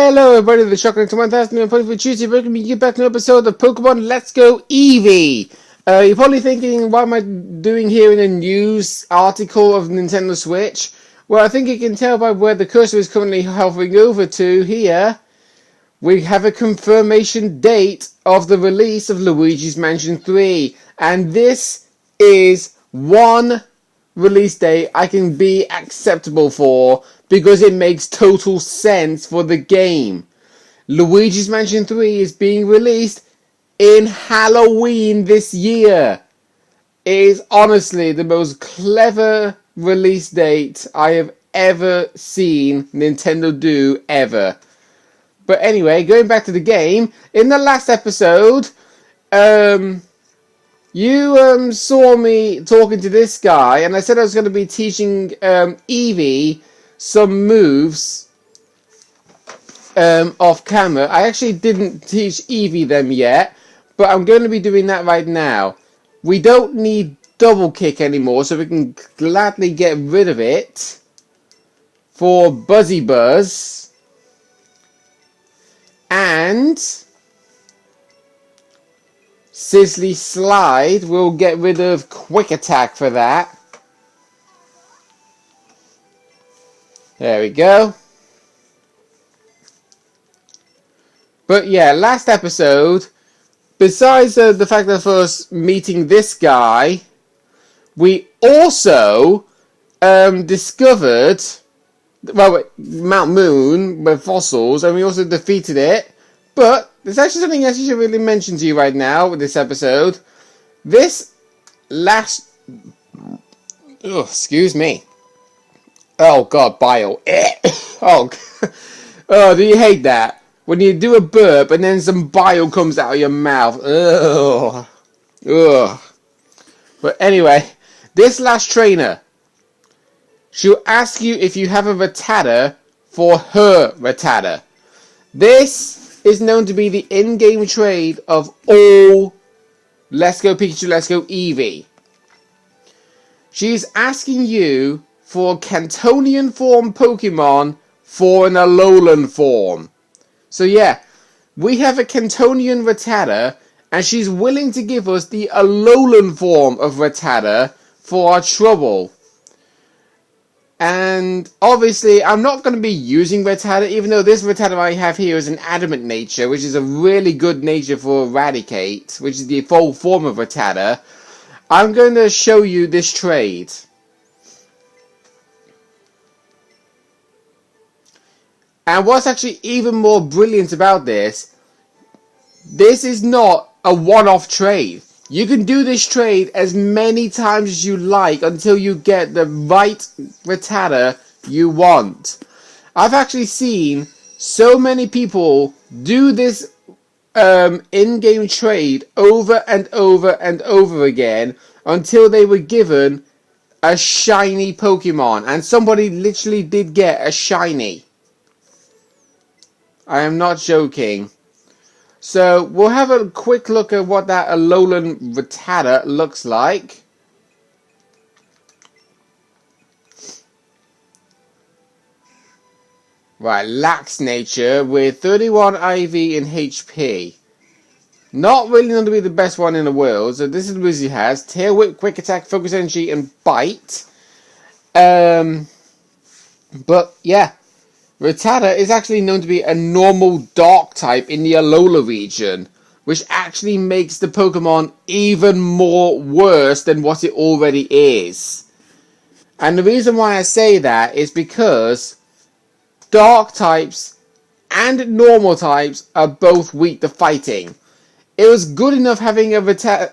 Hello everybody, the Chocolate 1000 and for Tuesday, welcome you back to an episode of Pokemon Let's Go Eevee. You're probably thinking, what am I doing here in a news article of Nintendo Switch? Well, I think you can tell by where the cursor is currently hovering over to here. We have a confirmation date of the release of Luigi's Mansion 3. And this is one release date I can be acceptable for because it makes total sense for the game. Luigi's Mansion 3 is being released in Halloween this year. It is honestly the most clever release date I have ever seen Nintendo do ever. But anyway, going back to the game, in the last episode, you saw me talking to this guy, and I said I was going to be teaching Eevee some moves off camera. I actually didn't teach Eevee them yet, but I'm going to be doing that right now. We don't need double kick anymore, so we can gladly get rid of it for Buzzy Buzz. And Sizzly Slide, we'll get rid of Quick Attack for that. There we go. But yeah, last episode, besides the fact of us meeting this guy, we also discovered Mount Moon with fossils, and we also defeated it. But there's actually something else I should really mention to you right now with this episode. This last... Oh, excuse me. Oh, God, bile. Oh, do you hate that? When you do a burp and then some bile comes out of your mouth. Ugh. Ugh. But anyway, this last trainer, she'll ask you if you have a Rattata for her Rattata. This is known to be the in-game trade of all Let's Go Pikachu, Let's Go Eevee. She's asking you for a Cantonian form Pokemon for an Alolan form. So yeah, we have a Cantonian Rattata, and she's willing to give us the Alolan form of Rattata for our trouble. And obviously, I'm not going to be using Rattata, even though this Rattata I have here is an Adamant nature, which is a really good nature for Eradicate, which is the full form of Rattata. I'm going to show you this trade. And what's actually even more brilliant about this is not a one-off trade. You can do this trade as many times as you like until you get the right Rattata you want. I've actually seen so many people do this in-game trade over and over and over again until they were given a shiny Pokemon. And somebody literally did get a shiny. I am not joking. So, we'll have a quick look at what that Alolan Rattata looks like. Right, Lax Nature with 31 IV and HP. Not really going to be the best one in the world, so this is what he has. Tail Whip, Quick Attack, Focus Energy, and Bite. But, yeah. Rattata is actually known to be a normal dark type in the Alola region, which actually makes the Pokemon even more worse than what it already is. And the reason why I say that is because dark types and normal types are both weak to fighting. It was good enough having a Rattata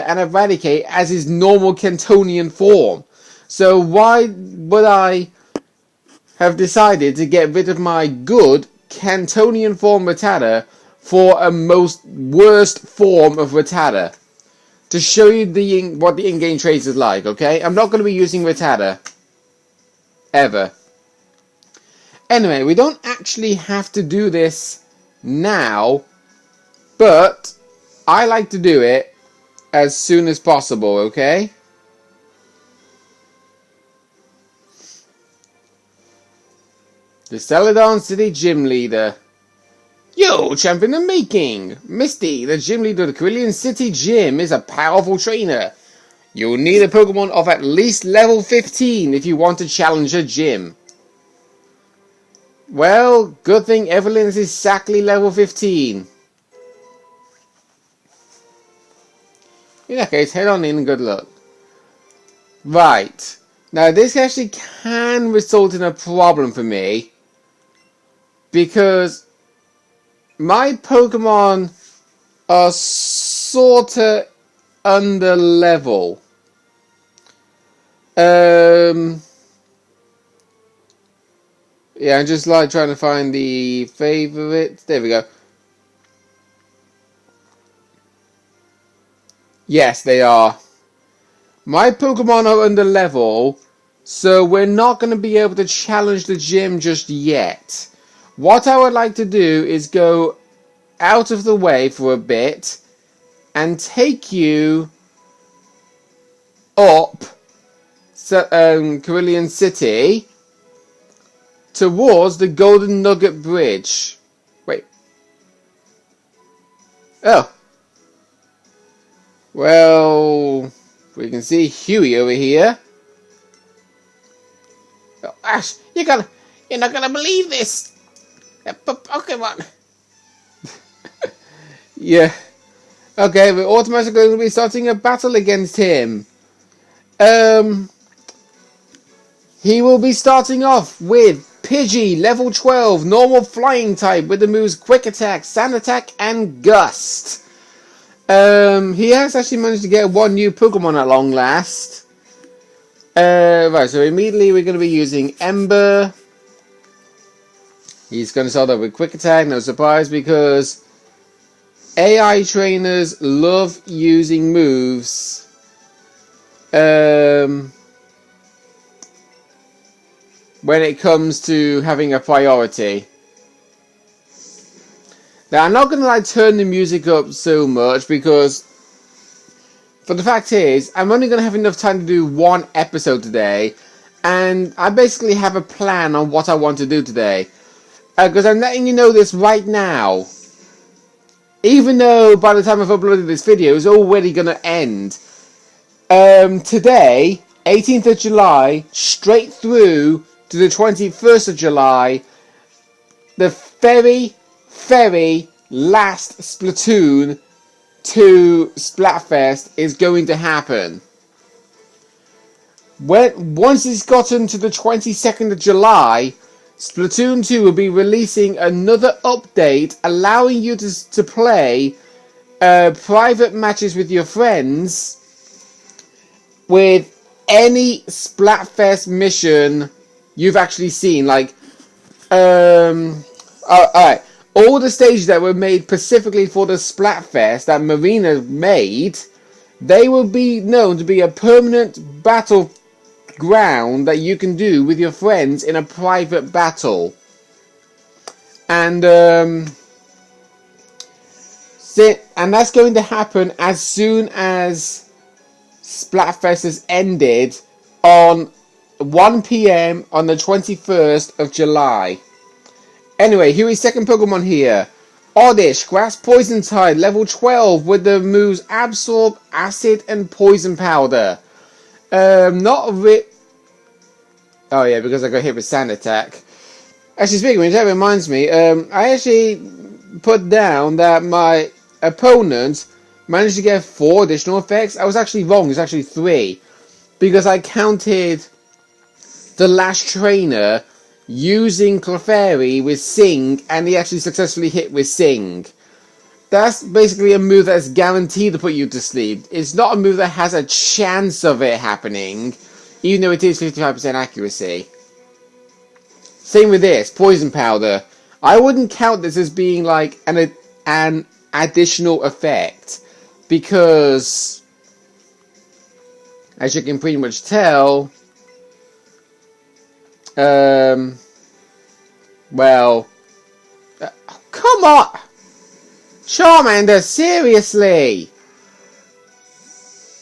and Eradicate as his normal Cantonian form. So why would I have decided to get rid of my good Cantonian form Rattata for a most worst form of Rattata? To show you what the in-game trades is like, okay? I'm not going to be using Rattata. Ever. Anyway, we don't actually have to do this now, but I like to do it as soon as possible, okay? The Celadon City Gym Leader. Yo, champion of making! Misty, the gym leader of the Cerulean City Gym, is a powerful trainer. You'll need a Pokemon of at least level 15 if you want to challenge a gym. Well, good thing Evelyn is exactly level 15. In that case, head on in and good luck. Right. Now, this actually can result in a problem for me. Because my Pokemon are sorta under level. Yeah, I'm just like trying to find the favorites. There we go. Yes, they are. My Pokemon are under level, so we're not going to be able to challenge the gym just yet. What I would like to do is go out of the way for a bit and take you up Cerulean City towards the Golden Nugget Bridge. Wait. Oh. Well, we can see Huey over here. Oh, Ash, you're not gonna believe this. Pokémon. Yeah. Okay, we're automatically going to be starting a battle against him. He will be starting off with Pidgey, level 12, normal flying type with the moves Quick Attack, Sand Attack, and Gust. He has actually managed to get one new Pokemon at long last. Right, so immediately we're going to be using Ember. He's going to start off with Quick Attack, no surprise, because AI trainers love using moves when it comes to having a priority. Now, I'm not going to like turn the music up so much because, for the fact is, I'm only going to have enough time to do one episode today, and I basically have a plan on what I want to do today. Because I'm letting you know this right now. Even though by the time I've uploaded this video, it's already going to end. Today, 18th of July, straight through to the 21st of July, the very last Splatoon 2 Splatfest is going to happen. Once it's gotten to the 22nd of July, Splatoon 2 will be releasing another update allowing you to play private matches with your friends with any Splatfest mission you've actually seen. Like, alright, all the stages that were made specifically for the Splatfest that Marina made, they will be known to be a permanent battleground that you can do with your friends in a private battle. And that's going to happen as soon as Splatfest has ended on 1 PM on the 21st of July. Anyway, Huey's second Pokemon here. Oddish, Grass Poison Tide, level 12 with the moves Absorb, Acid, and Poison Powder. Oh yeah, because I got hit with Sand Attack. Actually, speaking of which, that reminds me, I actually put down that my opponent managed to get 4 additional effects. I was actually wrong, it's actually 3. Because I counted the last trainer using Clefairy with Sing, and he actually successfully hit with Sing. That's basically a move that's guaranteed to put you to sleep. It's not a move that has a chance of it happening, even though it is 55% accuracy. Same with this, Poison Powder. I wouldn't count this as being like an additional effect, because, as you can pretty much tell, well, come on! Charmander, seriously!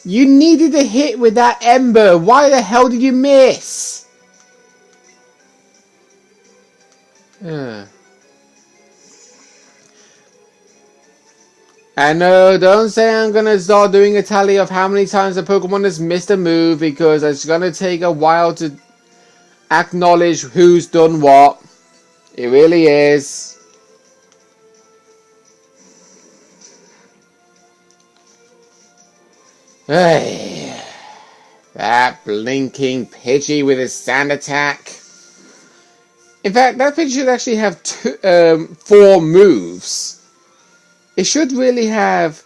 You needed a hit with that Ember. Why the hell did you miss? And no, don't say I'm gonna start doing a tally of how many times a Pokemon has missed a move, because it's gonna take a while to acknowledge who's done what. It really is. Hey, that blinking Pidgey with his sand attack. In fact, that Pidgey should actually have 4 moves. It should really have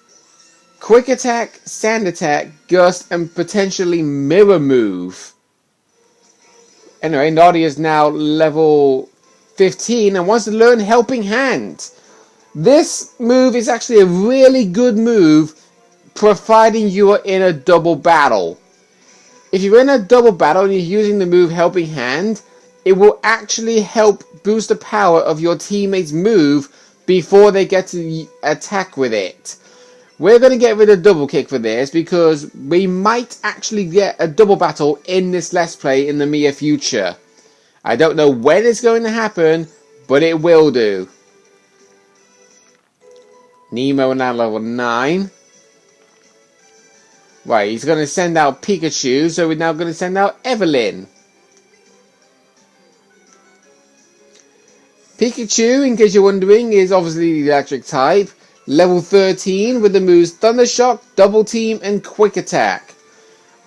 Quick Attack, Sand Attack, Gust, and potentially Mirror Move. Anyway, Noddy is now level 15 and wants to learn Helping Hand. This move is actually a really good move, providing you are in a double battle. If you're in a double battle and you're using the move Helping Hand, it will actually help boost the power of your teammate's move before they get to attack with it. We're going to get rid of Double Kick for this, because we might actually get a double battle in this Let's Play in the near future. I don't know when it's going to happen, but it will do. Nemo now level 9. Right, he's going to send out Pikachu, so we're now going to send out Evelyn. Pikachu, in case you're wondering, is obviously the electric type. Level 13 with the moves Thunder Shock, Double Team, and Quick Attack.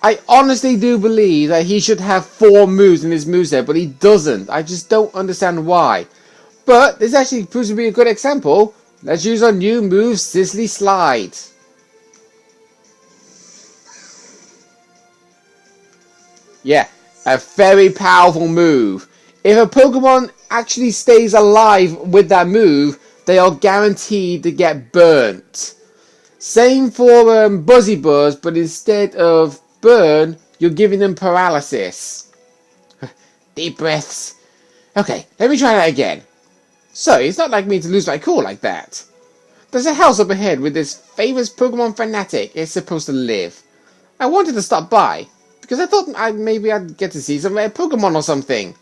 I honestly do believe that he should have 4 moves in his moveset, but he doesn't. I just don't understand why. But this actually proves to be a good example. Let's use our new move, Sizzly Slide. Yeah, a very powerful move. If a Pokemon actually stays alive with that move, they are guaranteed to get burnt. Same for Buzzy Buzz, but instead of burn, you're giving them paralysis. Deep breaths. Okay, let me try that again. So, it's not like me to lose my cool like that. There's a house up ahead where this famous Pokemon fanatic is supposed to live. I wanted to stop by, because I thought maybe I'd get to see some rare Pokemon or something.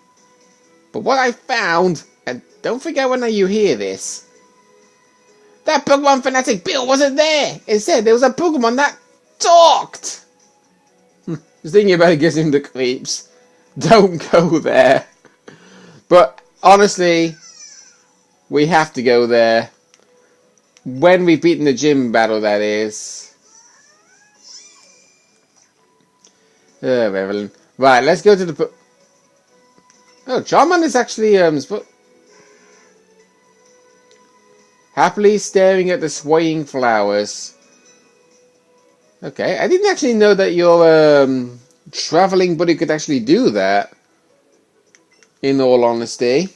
But what I found, and don't forget when you hear this, that Pokemon fanatic Bill wasn't there. Instead, there was a Pokemon that talked. Just thinking about it gives him the creeps. Don't go there. But honestly, we have to go there. When we've beaten the gym battle, that is. Evelyn. Right, let's go to the... Oh, Charmander is actually happily staring at the swaying flowers. Okay, I didn't actually know that your traveling buddy could actually do that. In all honesty.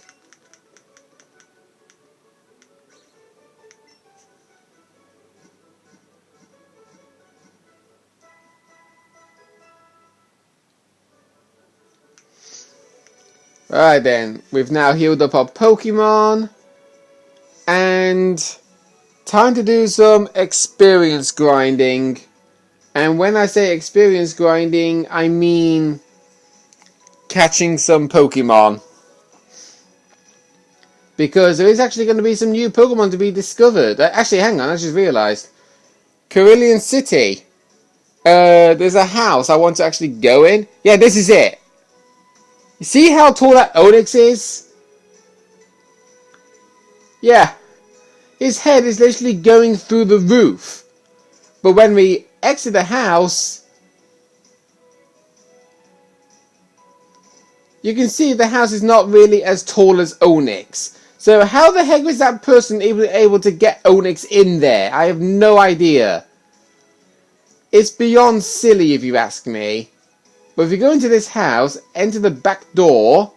Alright then, we've now healed up our Pokemon, and time to do some experience grinding. And when I say experience grinding, I mean catching some Pokemon. Because there is actually going to be some new Pokemon to be discovered. Actually, hang on, I just realised. Cerulean City. There's a house I want to actually go in. Yeah, this is it. You see how tall that Onix is? Yeah. His head is literally going through the roof. But when we exit the house, you can see the house is not really as tall as Onix. So how the heck was that person able to get Onix in there? I have no idea. It's beyond silly if you ask me. But if you go into this house, enter the back door,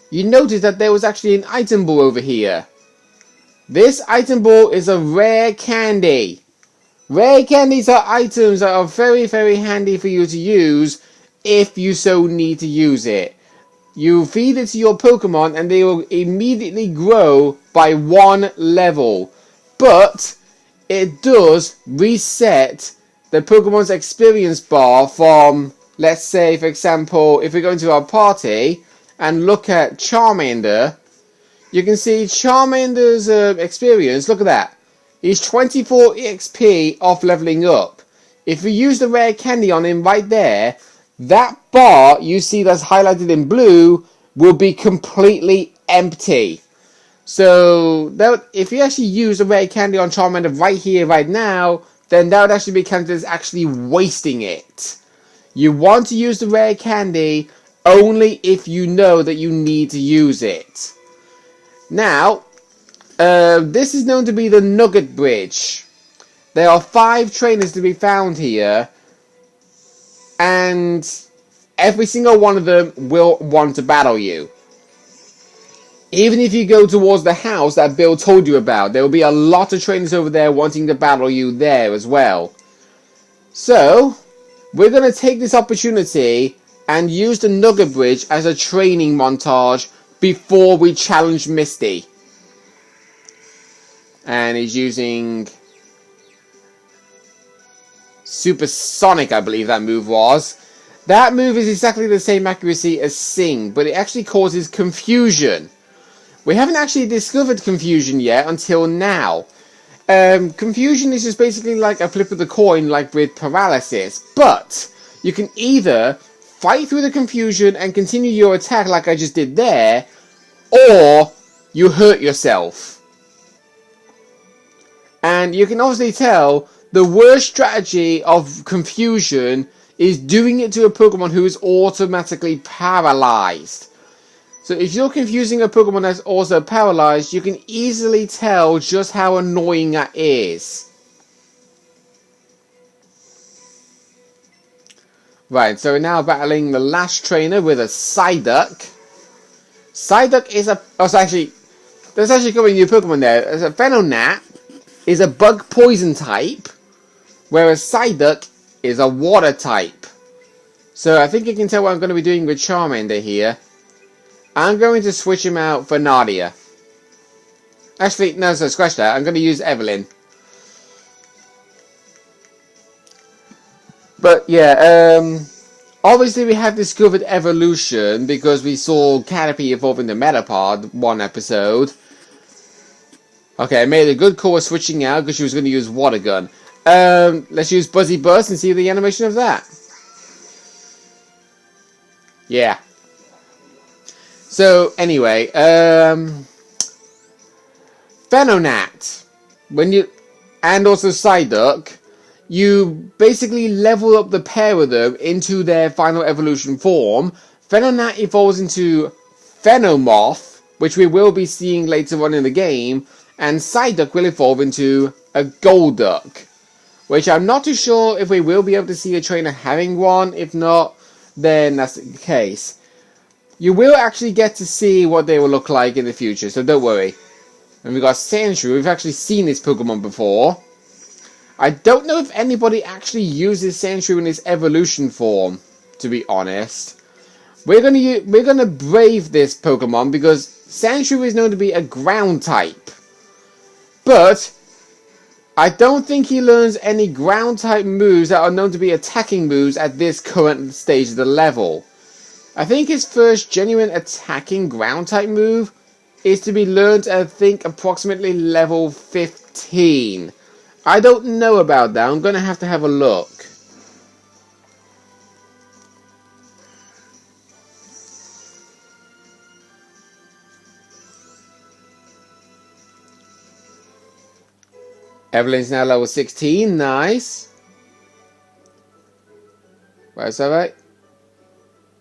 you notice that there was actually an item ball over here. This item ball is a rare candy. Rare candies are items that are very, very handy for you to use if you so need to use it. You feed it to your Pokemon and they will immediately grow by 1 level. But it does reset the Pokemon's experience bar from, let's say, for example, if we go into our party and look at Charmander, you can see Charmander's experience. Look at that. He's 24 XP off leveling up. If we use the rare candy on him right there, that bar you see that's highlighted in blue will be completely empty. So if you actually use the rare candy on Charmander right here, right now, then that would actually be counted as actually wasting it. You want to use the rare candy only if you know that you need to use it. Now, this is known to be the Nugget Bridge. There are 5 trainers to be found here, and every single one of them will want to battle you. Even if you go towards the house that Bill told you about, there will be a lot of trainers over there wanting to battle you there as well. So, we're going to take this opportunity and use the Nugget Bridge as a training montage before we challenge Misty. And he's using Supersonic, I believe that move was. That move is exactly the same accuracy as Sing, but it actually causes confusion. We haven't actually discovered confusion yet until now. Confusion is just basically like a flip of the coin, like with paralysis. But you can either fight through the confusion and continue your attack like I just did there, or you hurt yourself. And you can obviously tell the worst strategy of confusion is doing it to a Pokemon who is automatically paralyzed. So if you're confusing a Pokemon that's also paralyzed, you can easily tell just how annoying that is. Right, so we're now battling the last trainer with a Psyduck. Psyduck is a... Oh, so actually, there's actually a couple of new Pokemon there. There's a Venonat is a bug poison type, whereas Psyduck is a water type. So I think you can tell what I'm going to be doing with Charmander here. I'm going to switch him out for Nadia. Actually, no, so scratch that. I'm going to use Evelyn. But yeah, obviously we have discovered evolution because we saw Caterpie evolve into Metapod one episode. Okay, I made a good call of switching out because she was going to use Water Gun. Let's use Buzzy Buzz and see the animation of that. Yeah. So, anyway, Venonat, and also Psyduck, you basically level up the pair of them into their final evolution form. Venonat evolves into Venomoth, which we will be seeing later on in the game, and Psyduck will evolve into a Golduck, which I'm not too sure if we will be able to see a trainer having one. If not, then that's the case. You will actually get to see what they will look like in the future, so don't worry. And we've got Sandshrew. We've actually seen this Pokemon before. I don't know if anybody actually uses Sandshrew in its evolution form, to be honest. We're gonna brave this Pokemon because Sandshrew is known to be a ground type. But I don't think he learns any ground type moves that are known to be attacking moves at this current stage of the level. I think his first genuine attacking ground type move is to be learned at, I think, approximately level 15. I don't know about that. I'm going to have a look. Evelyn's now level 16. Nice. Right, is that right?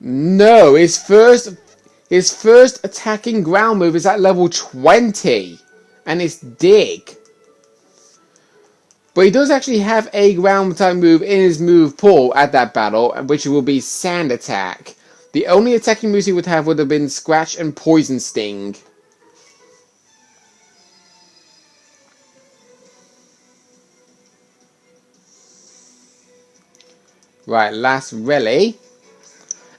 No, his first attacking ground move is at level 20, and it's Dig. But he does actually have a ground type move in his move pool at that battle, which will be Sand Attack. The only attacking moves he would have been Scratch and Poison Sting. Right, last Rally.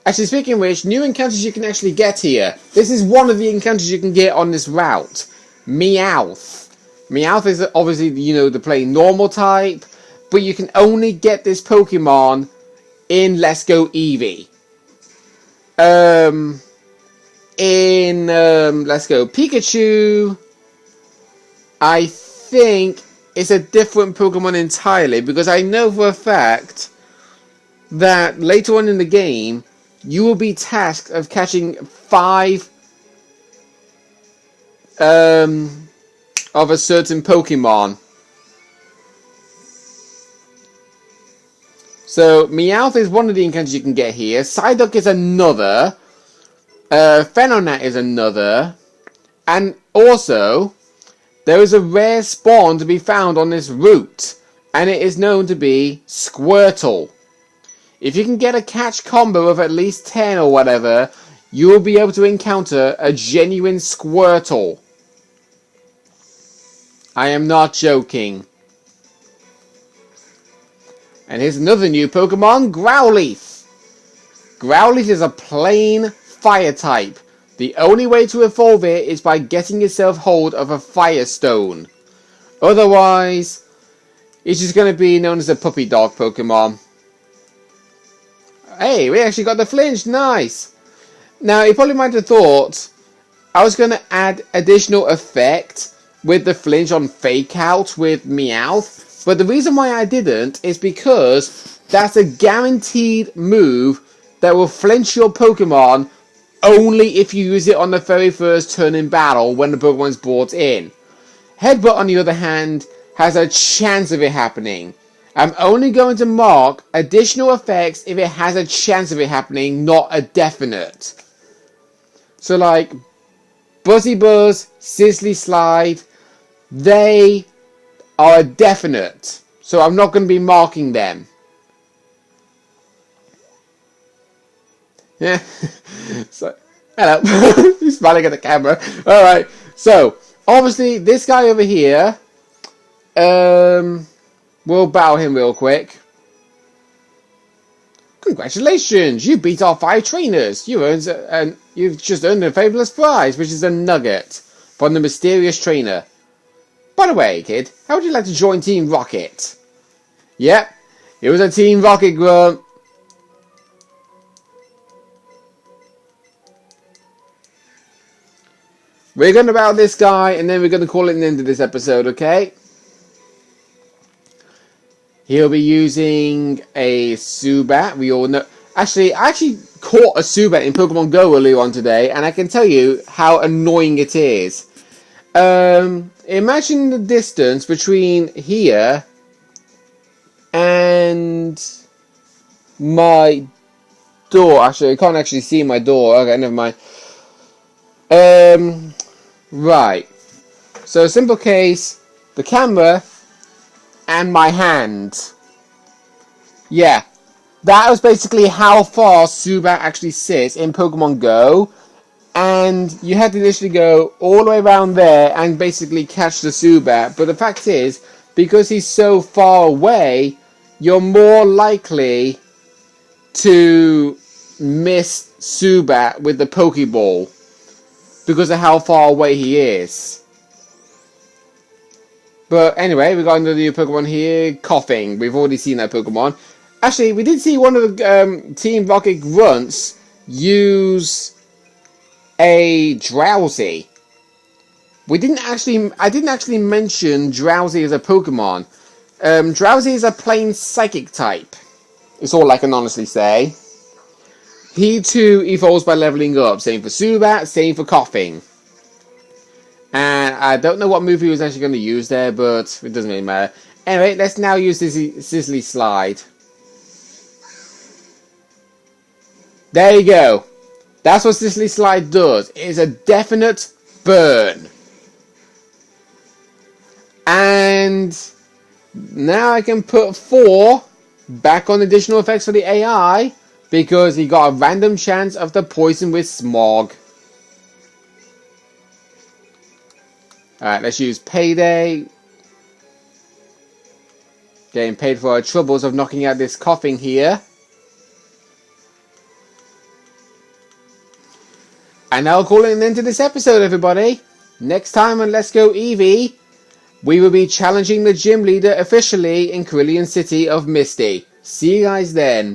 Actually, speaking of which, new encounters you can actually get here. This is one of the encounters you can get on this route. Meowth. Meowth is obviously, the plain normal type, but you can only get this Pokemon in Let's Go Eevee. in, let's go, Pikachu, I think it's a different Pokemon entirely, because I know for a fact that later on in the game, you will be tasked of catching 5 of a certain Pokemon. So, Meowth is one of the encounters you can get here. Psyduck is another. Venonat is another. And also, there is a rare spawn to be found on this route. And it is known to be Squirtle. If you can get a catch combo of at least 10 or whatever, you will be able to encounter a genuine Squirtle. I am not joking. And here's another new Pokemon, Growlithe. Growlithe is a plain fire type. The only way to evolve it is by getting yourself hold of a Firestone. Otherwise, it's just going to be known as a puppy dog Pokemon. Hey, we actually got the flinch, nice. Now, you probably might have thought I was going to add additional effect with the flinch on Fake Out with Meowth. But the reason why I didn't is because that's a guaranteed move that will flinch your Pokemon only if you use it on the very first turn in battle when the Pokemon's brought in. Headbutt, on the other hand, has a chance of it happening. I'm only going to mark additional effects if it has a chance of it happening, not a definite. So like Buzzy Buzz, Sizzly Slide, they are a definite, so I'm not going to be marking them. Yeah, so, hello, he's smiling at the camera. Alright, so, obviously, this guy over here, we'll battle him real quick. Congratulations, you beat our 5 trainers. You've just earned a fabulous prize, which is a nugget from the mysterious trainer. By the way, kid, how would you like to join Team Rocket? Yep, it was a Team Rocket grunt. We're going to battle this guy, and then we're going to call it an end to this episode, okay? He'll be using a Zubat. We all know. Actually, I caught a Zubat in Pokemon Go earlier on today, and I can tell you how annoying it is. Imagine the distance between here and my door. Actually, I can't actually see my door. Okay, never mind. Right. So, simple case, the camera and my hand. Yeah. That was basically how far Zubat actually sits in Pokemon Go. And you had to literally go all the way around there and basically catch the Zubat. But the fact is, because he's so far away, you're more likely to miss Zubat with the Pokeball. Because of how far away he is. But anyway, we got another new Pokemon here, Coughing. We've already seen that Pokemon. Actually, we did see one of the Team Rocket grunts use a Drowsy. I didn't actually mention Drowsy as a Pokemon. Drowsy is a plain psychic type. It's all I can honestly say. He too evolves by leveling up. Same for Zubat, same for Coughing. And I don't know what move he was actually going to use there, but it doesn't really matter. Anyway, let's now use this Sizzly Slide. There you go. That's what Sizzly Slide does. It is a definite burn. And now I can put 4 back on additional effects for the AI because he got a random chance of the poison with Smog. Alright, let's use Payday. Getting paid for our troubles of knocking out this Coughing here. And I'll call it an end to this episode, everybody. Next time on Let's Go Eevee, we will be challenging the gym leader officially in Cerulean City of Misty. See you guys then.